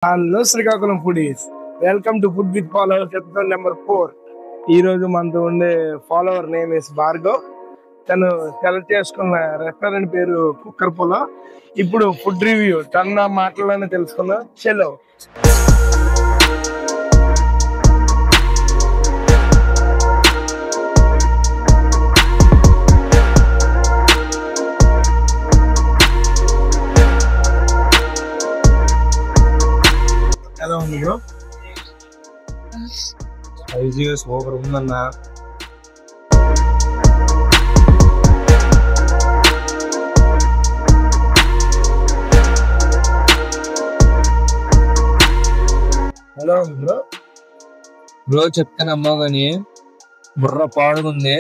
Hello Srikakulam foodies, welcome to food with followers episode number 4. ఈ రోజు మనతో ఉండే ఫాలోవర్ నేమ్ ఇస్ భార్గవ్. తను సెలెక్ట్ చేసుకున్న రెస్టారెంట్ పేరు కుక్కర్పుల. ఇప్పుడు ఫుడ్ రివ్యూ తన మాటల్లోనే తెలుసుకుందాం. చలో. ఎలా ఉంది బ్రో? స్పైసీగా సూపర్ ఉందన్న. ఎలా ఉంది బ్రో? బ్రో చెప్తానమ్మా కానీ బుర్ర పాడుకుంది.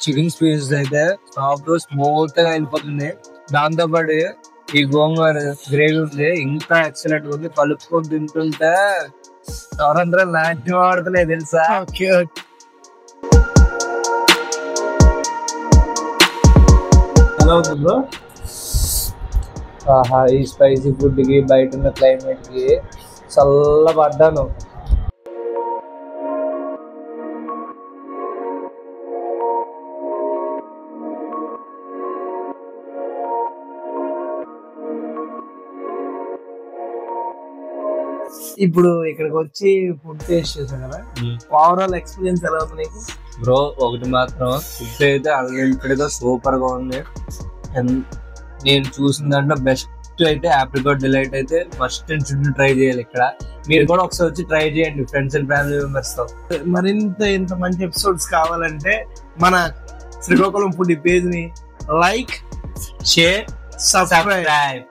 చికెన్ స్పీసెస్ అయితే సాఫ్ట్ స్మూత్ గా వెళ్ళిపోతుంది. దాంతో పాటు ఈ గోంగూర గ్రేవీ ఉంది, ఇంకా ఎక్సలెంట్ ఉంది. కలుపుకొని తింటుంటే ఎవరందరూ నాట్యం ఆడుతున్నాయి తెలుసా. ఎలా ఉంది బ్రో? ఆహా, ఈ స్పైసీ ఫుడ్ కి బయట ఉన్న క్లైమేట్ కి చల్లబడ్డాను. ఇప్పుడు ఇక్కడికి వచ్చి ఫుడ్ టేస్ట్ చేసాం కదా, ఓవరాల్ ఎక్స్పీరియన్స్ ఎలా ఉంది నీకు? బ్రో ఒకటి మాత్రం, ఫుడ్ అయితే అన్లిమిటెడ్ గా సూపర్ గా ఉంది. నేను చూసిన దాంట్లో బెస్ట్ అయితే ఆప్రికాట్ డిలైట్ అయితే మస్ట్ అండ్ షుడ్ ట్రై చేయాలి. ఇక్కడ మీరు కూడా ఒకసారి వచ్చి ట్రై చేయండి ఫ్రెండ్స్ అండ్ ఫ్యామిలీ మెంబర్స్ తో. ఇంత మంచి ఎపిసోడ్స్ కావాలంటే మన శ్రీకాకుళం ఫుడ్ పేజ్ ని లైక్, షేర్, సబ్స్క్రైబ్.